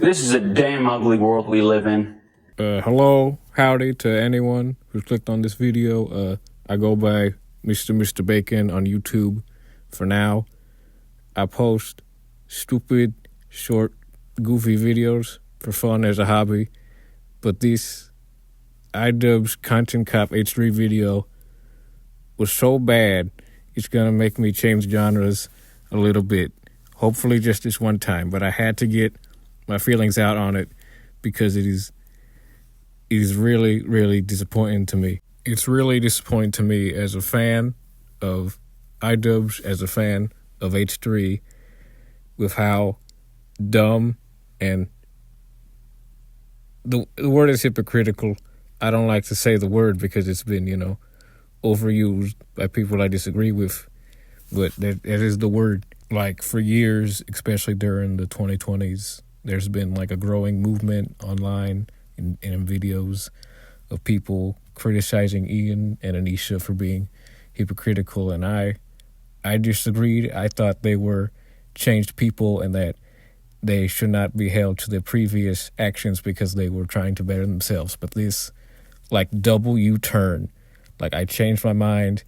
This is a damn ugly world we live in. Hello, howdy to anyone who clicked on this video. I go by Mr. Bacon on YouTube for now. I post stupid, short, goofy videos for fun as a hobby. But this Idubbbz Content Cop H3 video was so bad, it's gonna make me change genres a little bit. Hopefully just this one time, but I had to get my feelings out on it because it is really, really disappointing to me. It's really disappointing to me as a fan of Idubbbz, as a fan of H3, with how dumb and the word is hypocritical. I don't like to say the word because it's been, overused by people I disagree with, but that is the word. Like for years, especially during the 2020s, there's been like a growing movement online and in videos of people criticizing Ian and Anisha for being hypocritical, and I disagreed. I thought they were changed people and that they should not be held to their previous actions because they were trying to better themselves. But this, double U-turn, I changed my mind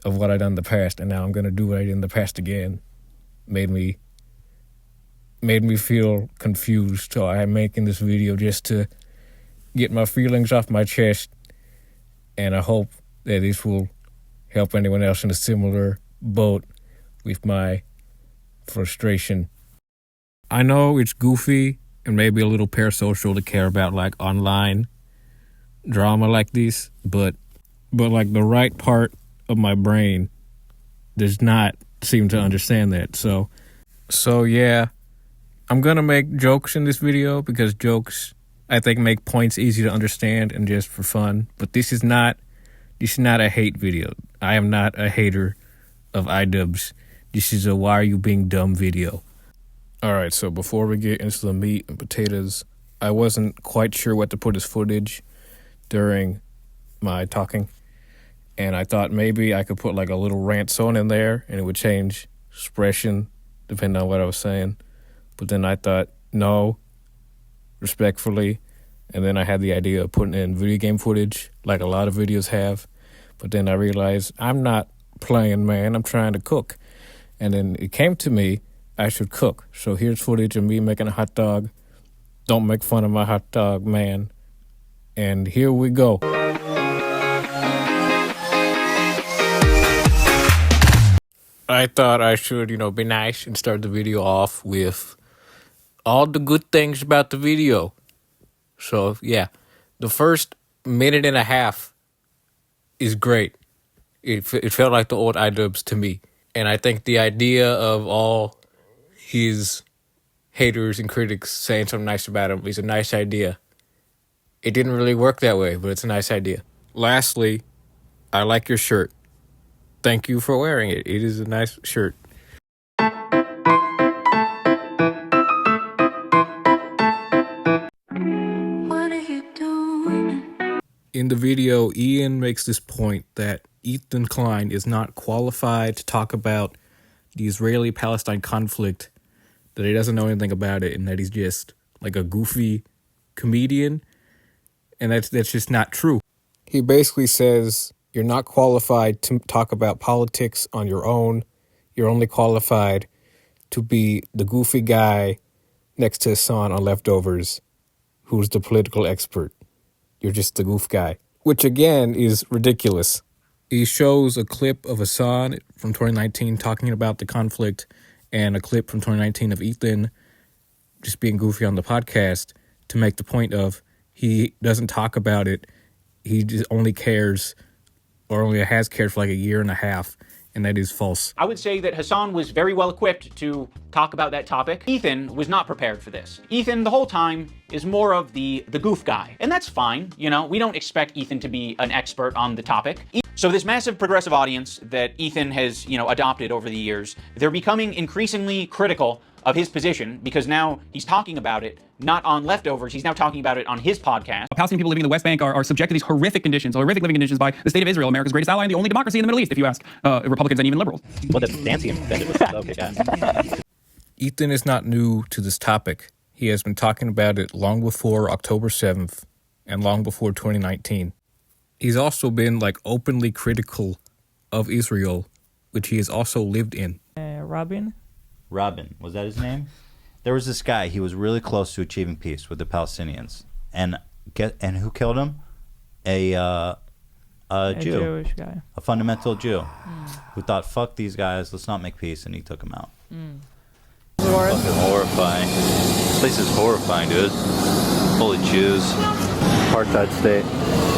of what I'd done in the past, and now I'm going to do what I did in the past again, made me feel confused. So I'm making this video just to get my feelings off my chest, and I hope that this will help anyone else in a similar boat with my frustration. I know it's goofy and maybe a little parasocial to care about online drama like this, but the right part of my brain does not seem to understand that. So yeah, I'm gonna make jokes in this video because jokes, I think, make points easy to understand and just for fun. But this is not a hate video. I am not a hater of Idubbbz. This is a why are you being dumb video. All right, so before we get into the meat and potatoes, I wasn't quite sure what to put as footage during my talking, and I thought maybe I could put a little rant song in there and it would change expression depending on what I was saying. But then I thought, no, respectfully, and then I had the idea of putting in video game footage like a lot of videos have, but then I realized I'm not playing, man, I'm trying to cook. And then it came to me, I should cook. So here's footage of me making a hot dog. Don't make fun of my hot dog, man. And here we go. I thought I should, be nice and start the video off with all the good things about the video. So, yeah, the first minute and a half is great. It felt like the old Idubbbz to me. And I think the idea of all his haters and critics saying something nice about him is a nice idea. It didn't really work that way, but it's a nice idea. Lastly, I like your shirt. Thank you for wearing it. It is a nice shirt. What are you doing? In the video, Ian makes this point that Ethan Klein is not qualified to talk about the Israeli-Palestine conflict, that he doesn't know anything about it, and that he's just a goofy comedian, and that's just not true. He basically says you're not qualified to talk about politics on your own. You're only qualified to be the goofy guy next to Hassan on Leftovers, who's the political expert. You're just the goof guy, which again is ridiculous. He shows a clip of Hassan from 2019 talking about the conflict and a clip from 2019 of Ethan just being goofy on the podcast to make the point of he doesn't talk about it. He just only cares, or only has cared for a year and a half, and that is false. I would say that Hassan was very well equipped to talk about that topic. Ethan was not prepared for this. Ethan, the whole time, is more of the goof guy. And that's fine, we don't expect Ethan to be an expert on the topic. So this massive progressive audience that Ethan has, adopted over the years, they're becoming increasingly critical of his position because now he's talking about it not on Leftovers, he's now talking about it on his podcast. Palestinian people living in the West Bank are subject to these horrific conditions, horrific living conditions by the state of Israel, America's greatest ally and the only democracy in the Middle East, if you ask Republicans and even liberals. Well, that's fancy and offended with okay, yeah. Ethan is not new to this topic. He has been talking about it long before October 7th and long before 2019. He's also been like openly critical of Israel, which he has also lived in. Robin, was that his name? There was this guy, he was really close to achieving peace with the Palestinians. And who killed him? A Jew. Jewish guy. A fundamental Jew who thought, fuck these guys, let's not make peace, and he took him out. Fucking horrifying. This place is horrifying, dude. Holy Jews. Apartheid state.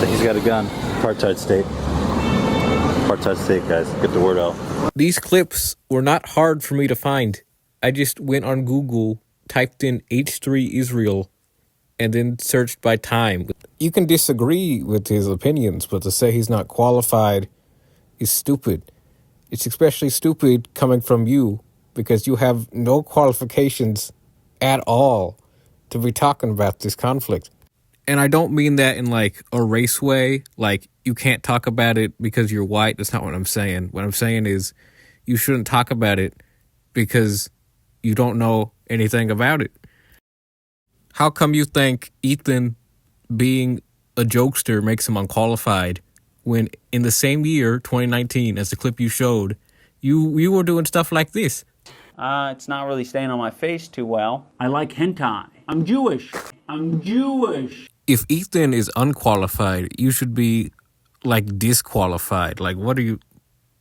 He's got a gun. Apartheid state. Apartheid state, guys. Get the word out. These clips were not hard for me to find. I just went on Google, typed in H3 Israel, and then searched by time. You can disagree with his opinions, but to say he's not qualified is stupid. It's especially stupid coming from you, because you have no qualifications at all to be talking about this conflict. And I don't mean that in like a race way, like you can't talk about it because you're white. That's not what I'm saying. What I'm saying is you shouldn't talk about it because you don't know anything about it. How come you think Ethan being a jokester makes him unqualified when in the same year, 2019, as the clip you showed, you were doing stuff like this? It's not really staying on my face too well. I like hentai. I'm Jewish. If Ethan is unqualified, you should be like disqualified. Like, what are you?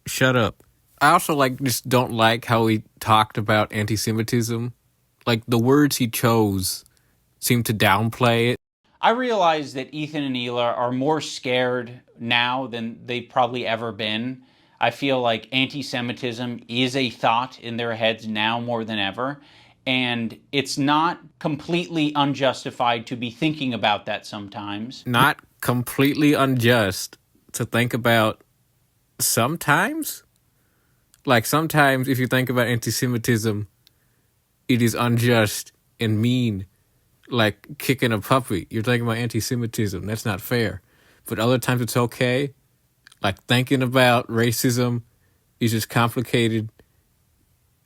Shut up. I also just don't like how he talked about anti-Semitism. Like, the words he chose seem to downplay it. I realize that Ethan and Hila are more scared now than they've probably ever been. I feel like anti-Semitism is a thought in their heads now more than ever. And it's not completely unjustified to be thinking about that sometimes. Not completely unjust to think about sometimes? Like, sometimes if you think about anti-Semitism, it is unjust and mean, like kicking a puppy. You're thinking about anti-Semitism. That's not fair. But other times it's okay. Like, thinking about racism is just complicated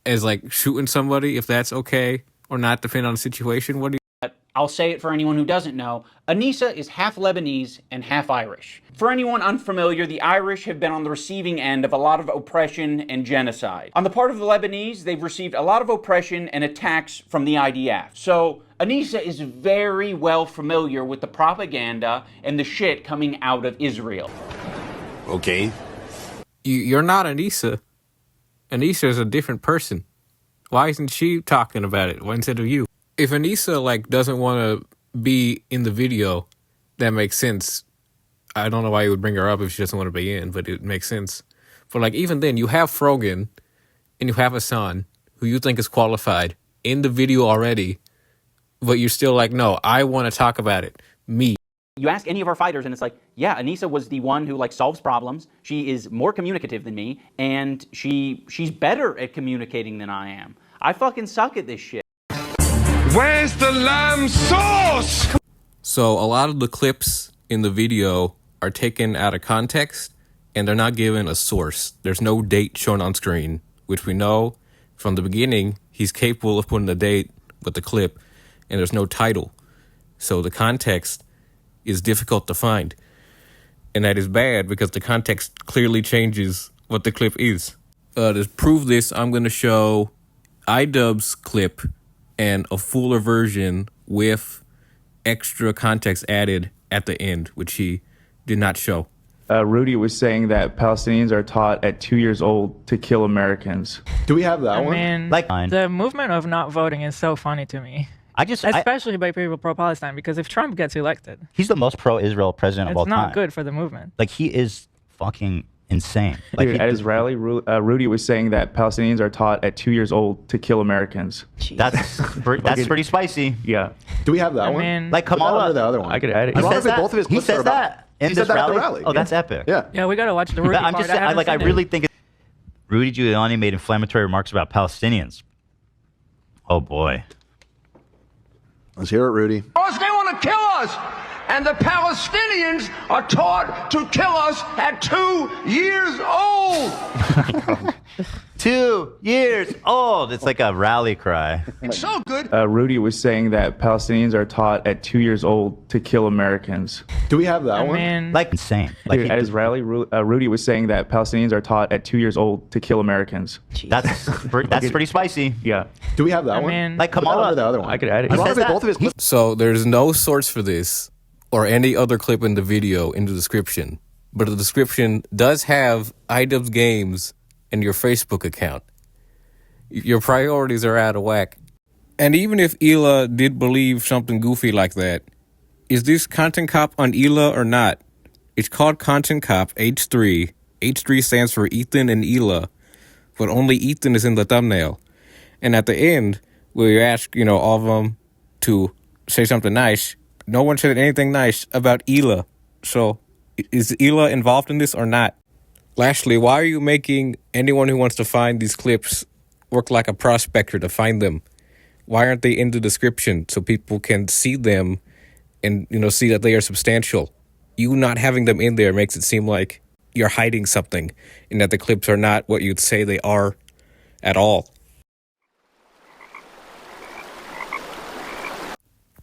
as, like, shooting somebody, if that's okay or not, depending on the situation. What do you... I'll say it for anyone who doesn't know. Anissa is half Lebanese and half Irish. For anyone unfamiliar, the Irish have been on the receiving end of a lot of oppression and genocide. On the part of the Lebanese, they've received a lot of oppression and attacks from the IDF. So Anissa is very well familiar with the propaganda and the shit coming out of Israel. Okay. You're not Anissa. Anissa is a different person. Why isn't she talking about it instead of you? If Anissa, doesn't want to be in the video, that makes sense. I don't know why you would bring her up if she doesn't want to be in, but it makes sense. But, even then, you have Frogan, and you have a son who you think is qualified in the video already, but you're still no, I want to talk about it. Me. You ask any of our fighters, and it's yeah, Anissa was the one who solves problems. She is more communicative than me, and she's better at communicating than I am. I fucking suck at this shit. Where's the lamb sauce? So a lot of the clips in the video are taken out of context, and they're not given a source. There's no date shown on screen, which we know from the beginning he's capable of putting a date with the clip, and there's no title. So the context is difficult to find. And that is bad because the context clearly changes what the clip is. To prove this, I'm going to show Idubbbz clip and a fuller version with extra context added at the end, which he did not show. Rudy was saying that Palestinians are taught at 2 years old to kill Americans. Do we have that one? I mean, the movement of not voting is so funny to me. Especially by people pro-Palestine, because if Trump gets elected, he's the most pro-Israel president of all time. It's not good for the movement. He is fucking insane. Dude, at his rally, Rudy was saying that Palestinians are taught at 2 years old to kill Americans. That's pretty spicy. Yeah. Do we have that one? Kamala, the other one. I could add it. As long as both of his clips says that in he this said that rally? at the rally. Oh, that's epic. Yeah. Yeah, we gotta watch the Rudy I'm part. just saying, I really think Rudy Giuliani made inflammatory remarks about Palestinians. Oh boy. Let's hear it, Rudy. They want to kill us. and the Palestinians are taught to kill us at 2 years old. 2 years old. It's like a rally cry. It's so good. Rudy was saying that Palestinians are taught at 2 years old to kill Americans. Do we have that I one? mean, Like insane. Like Dude, at his rally, Rudy was saying that Palestinians are taught at 2 years old to kill Americans. that's pretty spicy. Yeah, Do we have that I one? mean, Like I don't Kamala. have the other one. I could add it. I don't says have that? both of his clips. So there's no source for this or any other clip in the video in the description, but the description does have Idubbbz games and your Facebook account. Your priorities are out of whack. And even if Ela did believe something goofy like that, is this Content Cop on Ela or not? It's called Content Cop H3. H3 stands for Ethan and Ela, but only Ethan is in the thumbnail. And at the end, where you ask, all of them to say something nice, no one said anything nice about Ela. So, is Ela involved in this or not? Lastly, why are you making anyone who wants to find these clips work like a prospector to find them? Why aren't they in the description so people can see them and, see that they are substantial? You not having them in there makes it seem like you're hiding something and that the clips are not what you'd say they are at all.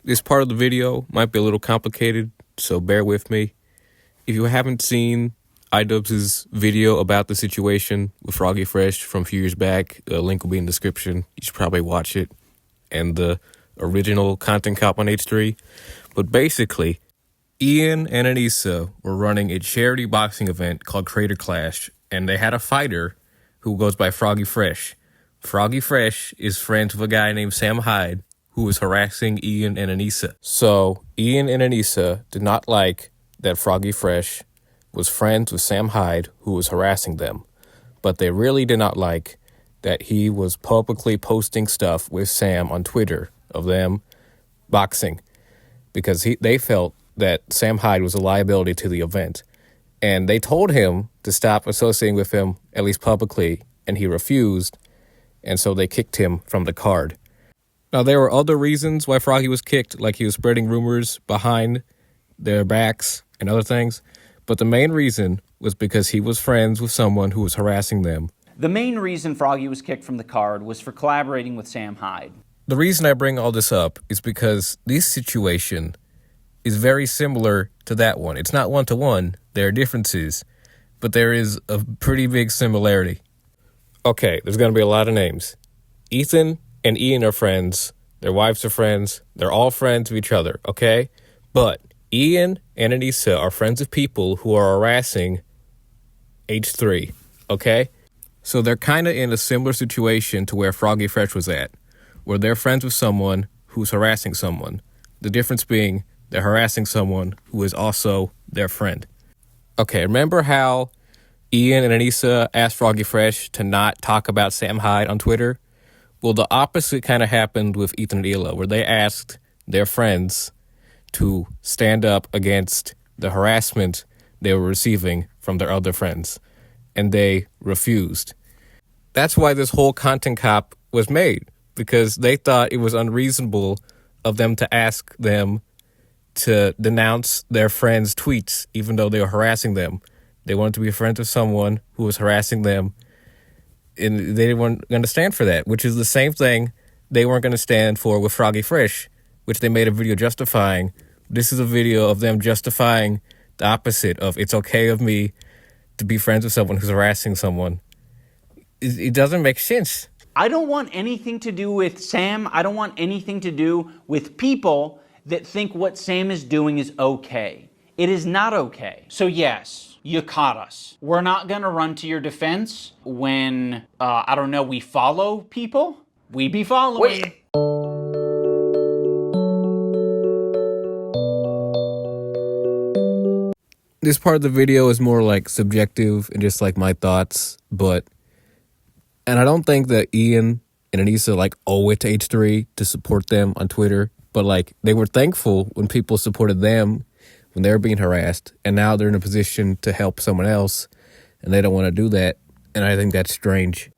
This part of the video might be a little complicated, so bear with me. If you haven't seen Idubbbz's video about the situation with Froggy Fresh from a few years back, the link will be in the description. You should probably watch it. And the original Content Cop on H3. But basically, Ian and Anissa were running a charity boxing event called Creator Clash, and they had a fighter who goes by Froggy Fresh. Froggy Fresh is friends with a guy named Sam Hyde, who was harassing Ian and Anissa. So Ian and Anissa did not like that Froggy Fresh was friends with Sam Hyde, who was harassing them. But they really did not like that he was publicly posting stuff with Sam on Twitter of them boxing, because they felt that Sam Hyde was a liability to the event. And they told him to stop associating with him, at least publicly, and he refused, and so they kicked him from the card. Now, there were other reasons why Froggy was kicked, like he was spreading rumors behind their backs and other things, but the main reason was because he was friends with someone who was harassing them. The main reason Froggy was kicked from the card was for collaborating with Sam Hyde. The reason I bring all this up is because this situation is very similar to that one. It's not one-to-one, there are differences, but there is a pretty big similarity. Okay, there's going to be a lot of names. Ethan and Ian are friends, their wives are friends, they're all friends of each other, okay? But Ian and Anissa are friends of people who are harassing H3, okay? So they're kind of in a similar situation to where Froggy Fresh was at, where they're friends with someone who's harassing someone. The difference being they're harassing someone who is also their friend. Okay, remember how Ian and Anissa asked Froggy Fresh to not talk about Sam Hyde on Twitter? Well, the opposite kind of happened with Ethan and Ela, where they asked their friends to stand up against the harassment they were receiving from their other friends, and they refused. That's why this whole Content Cop was made, because they thought it was unreasonable of them to ask them to denounce their friends' tweets, even though they were harassing them. They wanted to be friends with someone who was harassing them, and they weren't going to stand for that, which is the same thing they weren't going to stand for with Froggy Fresh, which they made a video justifying. This is a video of them justifying the opposite of it's okay of me to be friends with someone who's harassing someone. It doesn't make sense. I don't want anything to do with Sam. I don't want anything to do with people that think what Sam is doing is okay. It is not okay. So yes, you caught us. We're not gonna run to your defense when, we follow people. We be following. This part of the video is more like subjective and just like my thoughts, and I don't think that Ian and Anissa owe it to H3 to support them on Twitter, but they were thankful when people supported them when they were being harassed, and now they're in a position to help someone else, and they don't want to do that, and I think that's strange.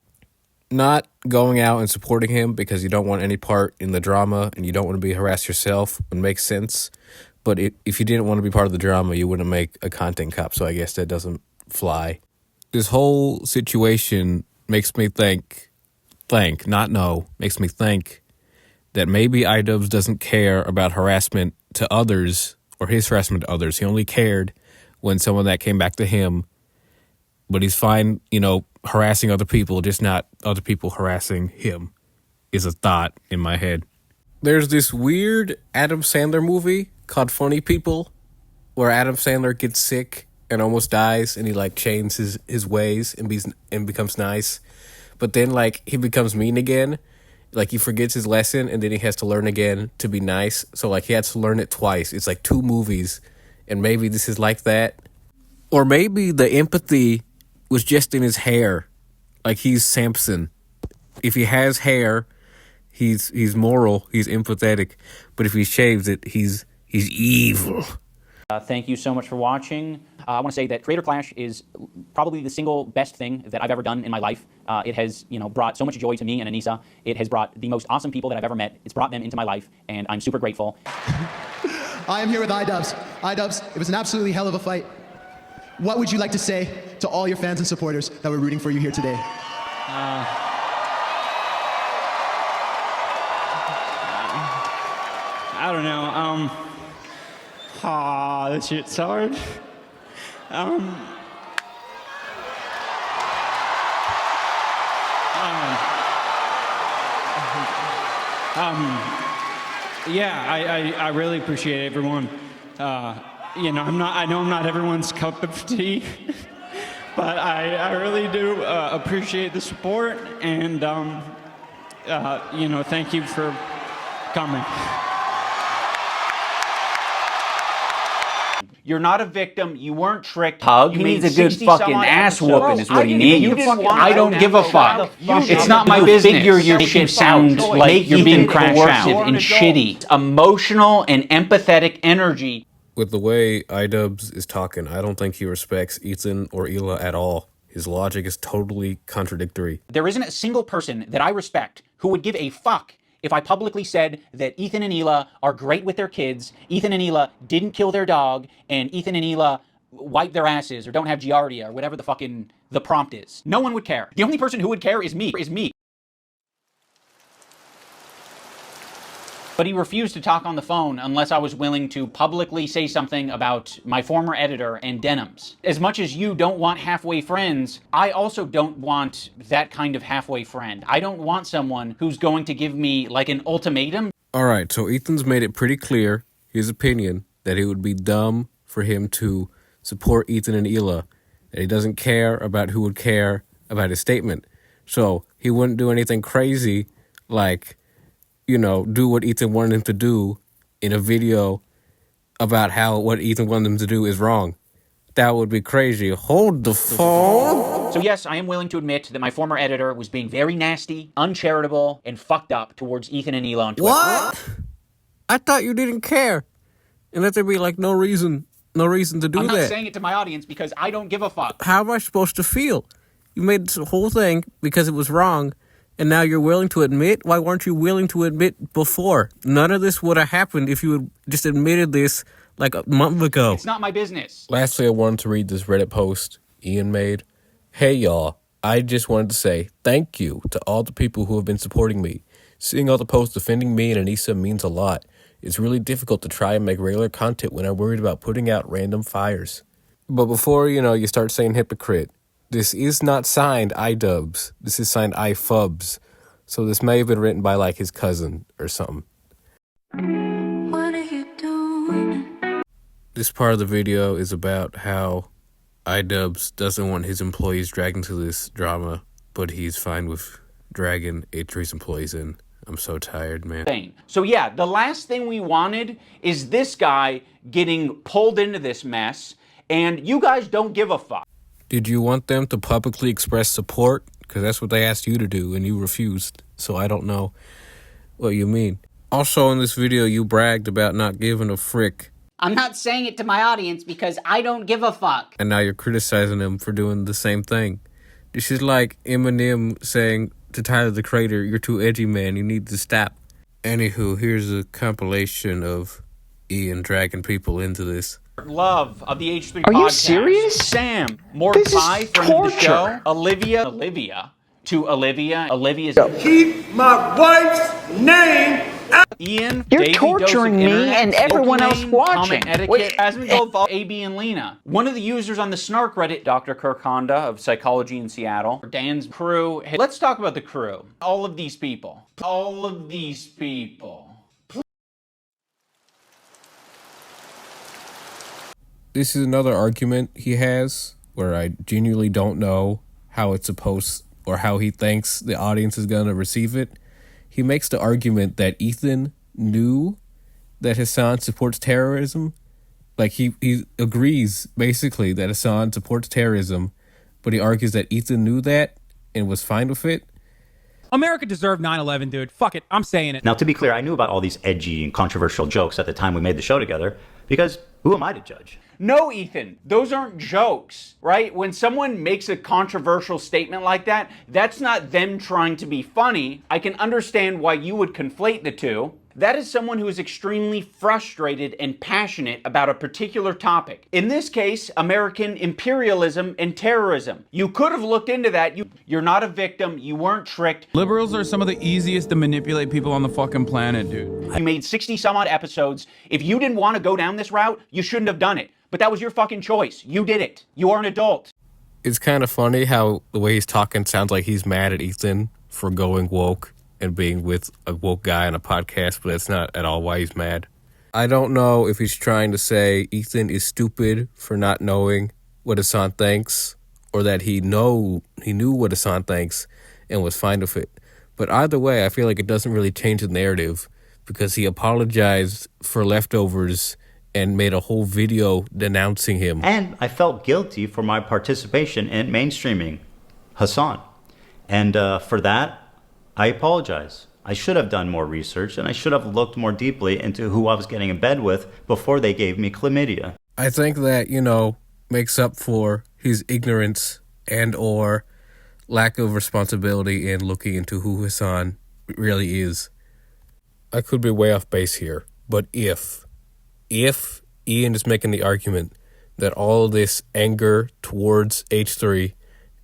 Not going out and supporting him because you don't want any part in the drama and you don't want to be harassed yourself would make sense, But if you didn't want to be part of the drama, you wouldn't make a content cop. So I guess that doesn't fly. This whole situation makes me think that maybe Idubbbz doesn't care about harassment to others or his harassment to others. He only cared when some of that came back to him. But he's fine, harassing other people, just not other people harassing him, is a thought in my head. There's this weird Adam Sandler movie called Funny People, where Adam Sandler gets sick and almost dies, and he changes his ways and becomes nice. But then he becomes mean again. He forgets his lesson, and then he has to learn again to be nice. So he has to learn it twice. It's 2 movies, and maybe this is like that. Or maybe the empathy was just in his hair. He's Samson. If he has hair, he's moral, he's empathetic. But if he shaves it, he's evil. Thank you so much for watching. I want to say that Creator Clash is probably the single best thing that I've ever done in my life. It has, brought so much joy to me and Anissa. It has brought the most awesome people that I've ever met. It's brought them into my life, and I'm super grateful. I am here with Idubbbz. Idubbbz, it was an absolutely hell of a fight. What would you like to say to all your fans and supporters that were rooting for you here today? I don't know. This shit's hard. Yeah, I really appreciate everyone. I know I'm not everyone's cup of tea, but I really do appreciate the support, and thank you for coming. You're not a victim. You weren't tricked. He needs a good fucking ass whooping is what he needs. I don't give a fuck. It's not my business. Figure your shit sound like you're being coercive and shitty. Emotional and empathetic energy. With the way Idubbbz is talking, I don't think he respects Ethan or Hila at all. His logic is totally contradictory. There isn't a single person that I respect who would give a fuck if I publicly said that Ethan and Hila are great with their kids, Ethan and Hila didn't kill their dog, and Ethan and Hila wipe their asses or don't have giardia or whatever the prompt is. No one would care. The only person who would care is me. But he refused to talk on the phone unless I was willing to publicly say something about my former editor and denims. As much as you don't want halfway friends, I also don't want that kind of halfway friend. I don't want someone who's going to give me an ultimatum. All right, so Ethan's made it pretty clear, his opinion, that it would be dumb for him to support Ethan and Hila, that he doesn't care about who would care about his statement. So he wouldn't do anything crazy do what Ethan wanted him to do in a video about how what Ethan wanted him to do is wrong. That would be crazy. Hold the phone. So yes, I am willing to admit that my former editor was being very nasty, uncharitable, and fucked up towards Ethan and Hila on Twitter. What? I thought you didn't care. And that there'd be no reason to do that. I'm not saying it to my audience because I don't give a fuck. How am I supposed to feel? You made this whole thing because it was wrong. And now you're willing to admit? Why weren't you willing to admit before? None of this would have happened if you had just admitted this a month ago. It's not my business. Lastly, I wanted to read this Reddit post Ian made. Hey, y'all. I just wanted to say thank you to all the people who have been supporting me. Seeing all the posts defending me and Anissa means a lot. It's really difficult to try and make regular content when I'm worried about putting out random fires. But before, you start saying hypocrite, this is not signed Idubbbz. This is signed Ifubbz. So this may have been written by his cousin or something. What are you doing? This part of the video is about how Idubbbz doesn't want his employees dragged into this drama, but he's fine with dragging H3's employees in. I'm so tired, man. So yeah, the last thing we wanted is this guy getting pulled into this mess, and you guys don't give a fuck. Did you want them to publicly express support? Because that's what they asked you to do, and you refused. So I don't know what you mean. Also, in this video, you bragged about not giving a frick. I'm not saying it to my audience because I don't give a fuck. And now you're criticizing them for doing the same thing. This is like Eminem saying to Tyler, the Creator, you're too edgy, man. You need to stop. Anywho, here's a compilation of Ian dragging people into this. Love of the H3 Are podcast. you serious? Sam, Morgan This is Pie, friend of the torture. show. Olivia. Olivia's Keep my wife's name out. Ian. You're Davey, torturing Dose of me Internet, and everyone Smoking else Name, watching. Comment etiquette, Wait. Asmund Goldfall, AB and Lena. One of the users on the Snark Reddit, Dr. Kirk Honda of Psychology in Seattle. Dan's crew. Hey, let's talk about the crew. All of these people. This is another argument he has where I genuinely don't know how it's supposed or how he thinks the audience is going to receive it. He makes the argument that Ethan knew that Hassan supports terrorism. Like he agrees basically that Hassan supports terrorism, but he argues that Ethan knew that and was fine with it. America deserved 9/11, dude. Fuck it. I'm saying it. Now, to be clear, I knew about all these edgy and controversial jokes at the time we made the show together, because who am I to judge? No, Ethan, those aren't jokes, right? When someone makes a controversial statement like that, that's not them trying to be funny. I can understand why you would conflate the two. That is someone who is extremely frustrated and passionate about a particular topic. In this case, American imperialism and terrorism. You could have looked into that. You're not a victim. You weren't tricked. Liberals are some of the easiest to manipulate people on the fucking planet, dude. You made 60 some odd episodes. If you didn't want to go down this route, you shouldn't have done it. But that was your fucking choice. You did it. You are an adult. It's kind of funny how the way he's talking sounds like he's mad at Ethan for going woke and being with a woke guy on a podcast, but that's not at all why he's mad. I don't know if he's trying to say Ethan is stupid for not knowing what Hassan thinks, or that he knew what Hassan thinks and was fine with it. But either way, I feel like it doesn't really change the narrative, because he apologized for leftovers and made a whole video denouncing him. And I felt guilty for my participation in mainstreaming Hassan. And for that, I apologize. I should have done more research, and I should have looked more deeply into who I was getting in bed with before they gave me chlamydia. I think that, makes up for his ignorance and or lack of responsibility in looking into who Hassan really is. I could be way off base here, but if Ian is making the argument that all this anger towards H3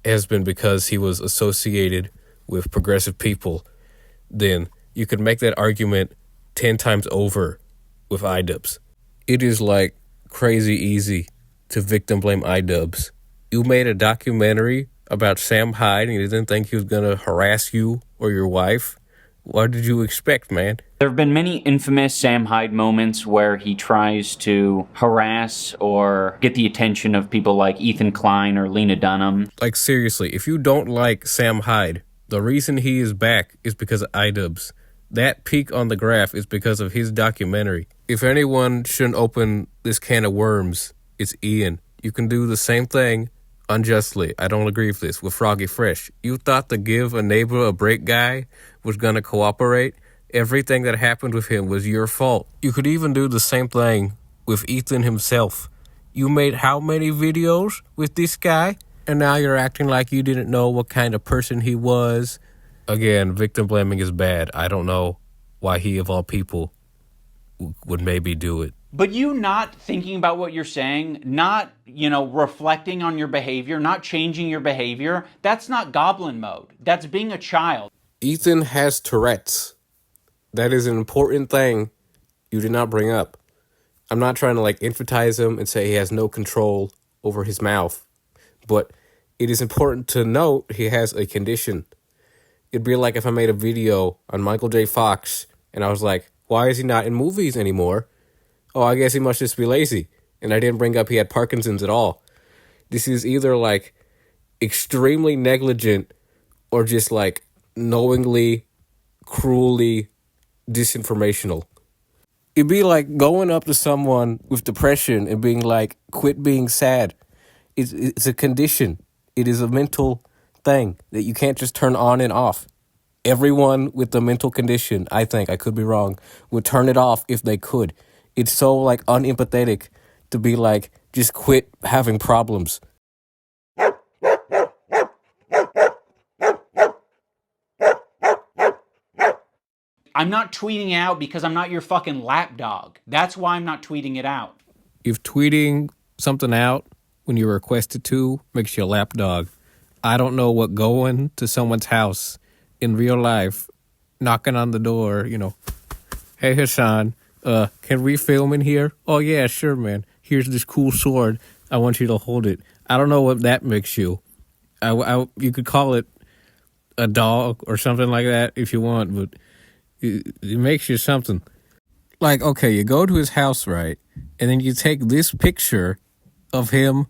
has been because he was associated with progressive people, then you could make that argument 10 times over with Idubbbz. It is like crazy easy to victim blame Idubbbz. You made a documentary about Sam Hyde and you didn't think he was going to harass you or your wife. What did you expect, man? There have been many infamous Sam Hyde moments where he tries to harass or get the attention of people like Ethan Klein or Lena Dunham. Like, seriously, if you don't like Sam Hyde, the reason he is back is because of Idubbbz. That peak on the graph is because of his documentary. If anyone shouldn't open this can of worms, it's Ian. You can do the same thing unjustly. I don't agree with this. With Froggy Fresh, you thought the give a neighbor a break guy was going to cooperate? Everything that happened with him was your fault. You could even do the same thing with Ethan himself. You made how many videos with this guy? And now you're acting like you didn't know what kind of person he was. Again, victim blaming is bad. I don't know why he, of all people, would maybe do it. But you not thinking about what you're saying, not, reflecting on your behavior, not changing your behavior, that's not goblin mode. That's being a child. Ethan has Tourette's. That is an important thing you did not bring up. I'm not trying to emphasize him and say he has no control over his mouth, but it is important to note he has a condition. It'd be like if I made a video on Michael J. Fox and I was like, why is he not in movies anymore? Oh, I guess he must just be lazy. And I didn't bring up he had Parkinson's at all. This is either extremely negligent or just knowingly, cruelly disinformational. It'd be like going up to someone with depression and being like, quit being sad. It's a condition. It is a mental thing that you can't just turn on and off. Everyone with a mental condition, I think, I could be wrong, would turn it off if they could. It's so unempathetic to be just quit having problems. I'm not tweeting it out because I'm not your fucking lapdog. That's why I'm not tweeting it out. If tweeting something out when you're requested to makes you a lapdog, I don't know what going to someone's house in real life, knocking on the door, you know, hey Hassan, can we film in here? Oh yeah, sure, man. Here's this cool sword. I want you to hold it. I don't know what that makes you. You could call it a dog or something like that if you want, but it makes you something. Like, okay, you go to his house, right? And then you take this picture of him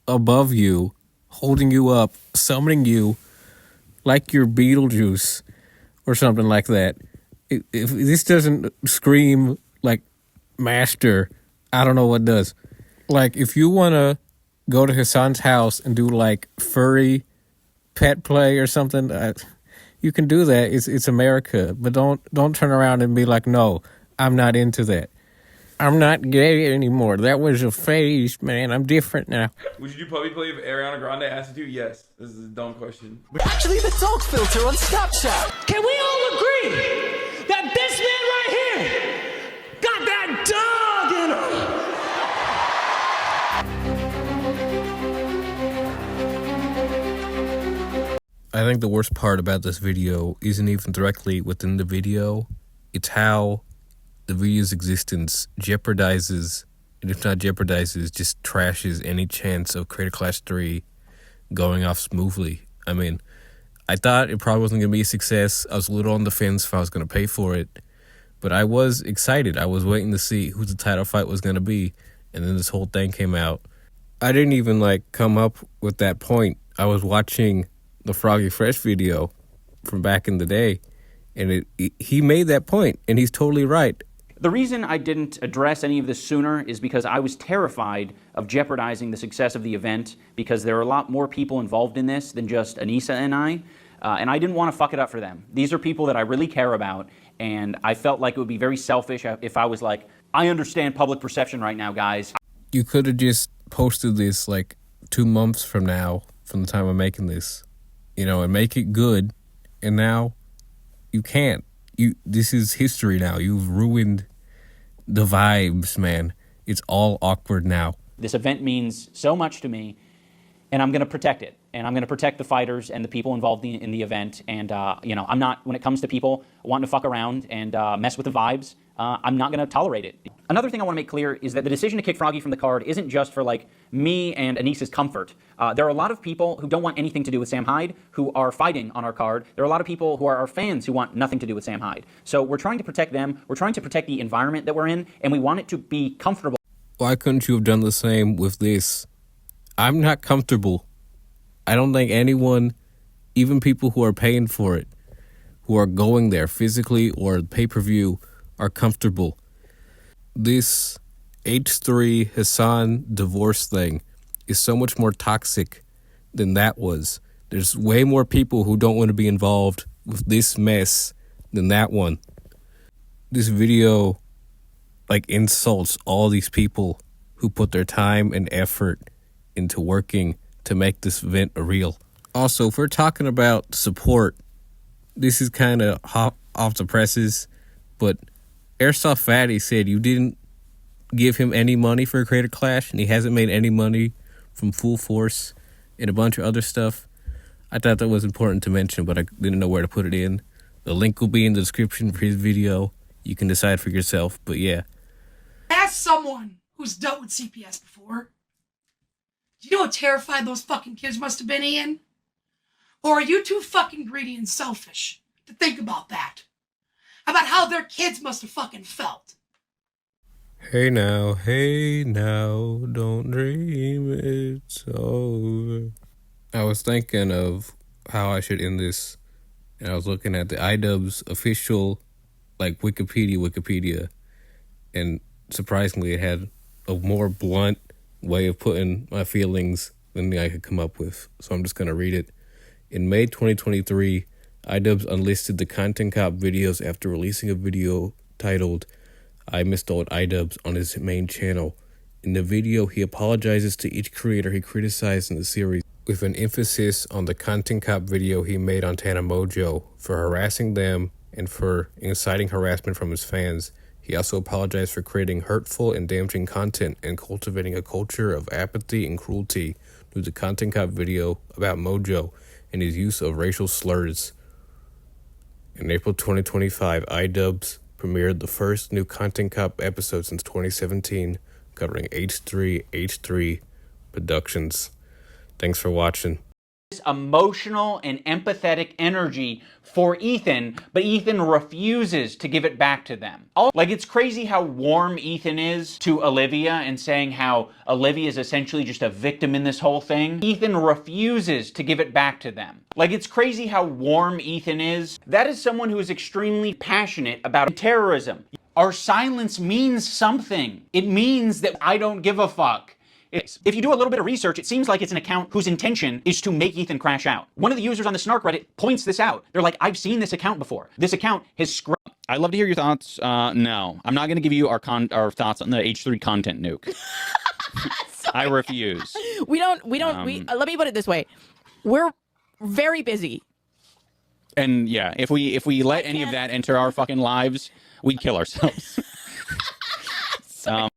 above you, holding you up, summoning you like you're Beetlejuice or something like that. If this doesn't scream like master, I don't know what does. Like, if you want to go to Hassan's house and do like furry pet play or something, you can do that. It's America, but don't turn around and be like, no, I'm not into that. I'm not gay anymore. That was a phase, man. I'm different now. Would you do puppy play if Ariana Grande asked you to? Yes. This is a dumb question. Actually, the dog filter on Snapchat. Can we all agree that this man right here got that dog in him? I think the worst part about this video isn't even directly within the video. It's how the video's existence jeopardizes, and if not jeopardizes, just trashes any chance of Creator Clash 3 going off smoothly. I mean, I thought it probably wasn't going to be a success. I was a little on the fence if I was going to pay for it, but I was excited. I was waiting to see who the title fight was going to be, and then this whole thing came out. I didn't even come up with that point. I was watching the Froggy Fresh video from back in the day, and he made that point, and he's totally right. The reason I didn't address any of this sooner is because I was terrified of jeopardizing the success of the event, because there are a lot more people involved in this than just Anissa and I didn't want to fuck it up for them. These are people that I really care about, and I felt like it would be very selfish if I was like, I understand public perception right now, guys. You could have just posted this 2 months from now, from the time I'm making this, and make it good, and now you can't. This is history now. You've ruined the vibes, man. It's all awkward now. This event means so much to me, and I'm going to protect it. And I'm going to protect the fighters and the people involved in the event. And, I'm not, when it comes to people wanting to fuck around and mess with the vibes, I'm not going to tolerate it. Another thing I want to make clear is that the decision to kick Froggy from the card isn't just for me and Anissa's comfort. There are a lot of people who don't want anything to do with Sam Hyde who are fighting on our card. There are a lot of people who are our fans who want nothing to do with Sam Hyde. So we're trying to protect them. We're trying to protect the environment that we're in, and we want it to be comfortable. Why couldn't you have done the same with this? I'm not comfortable. I don't think anyone, even people who are paying for it, who are going there physically or pay-per-view, are comfortable. This H3 Hassan divorce thing is so much more toxic than that was. There's way more people who don't want to be involved with this mess than that one. This video insults all these people who put their time and effort into working to make this event real. Also, if we're talking about support, this is kind of off the presses, but Airsoft Fatty said you didn't give him any money for a Creator Clash, and he hasn't made any money from Full Force and a bunch of other stuff. I thought that was important to mention, but I didn't know where to put it in. The link will be in the description for his video. You can decide for yourself, but yeah. As someone who's dealt with CPS before, do you know how terrified those fucking kids must have been, Ian? Or are you too fucking greedy and selfish to think about that? About how their kids must have fucking felt? Hey now, don't dream it's over. I was thinking of how I should end this, and I was looking at the Idubbbz official, Wikipedia, and surprisingly it had a more blunt way of putting my feelings than I could come up with. So I'm just going to read it. In May 2023, Idubbbz unlisted the Content Cop videos after releasing a video titled I Misspelled Idubbbz on his main channel. In the video, he apologizes to each creator he criticized in the series, with an emphasis on the Content Cop video he made on Tana Mojo for harassing them and for inciting harassment from his fans. He also apologized for creating hurtful and damaging content and cultivating a culture of apathy and cruelty through the Content Cop video about Mojo and his use of racial slurs. In April 2025, Idubbbz premiered the first new Content Cop episode since 2017, covering H3 Productions. Thanks for watching. Emotional and empathetic energy for Ethan, but Ethan refuses to give it back to them. Like, it's crazy how warm Ethan is to Olivia and saying how Olivia is essentially just a victim in this whole thing. Ethan refuses to give it back to them. Like, it's crazy how warm Ethan is. That is someone who is extremely passionate about terrorism. Our silence means something. It means that I don't give a fuck. If you do a little bit of research, it seems like it's an account whose intention is to make Ethan crash out. One of the users on the Snark Reddit points this out. They're like, I've seen this account before. This account has scrubbed. I'd love to hear your thoughts. No, I'm not going to give you our thoughts on the H3 content nuke. I refuse. Let me put it this way. We're very busy. And yeah, if we let any of that enter our fucking lives, we'd kill ourselves.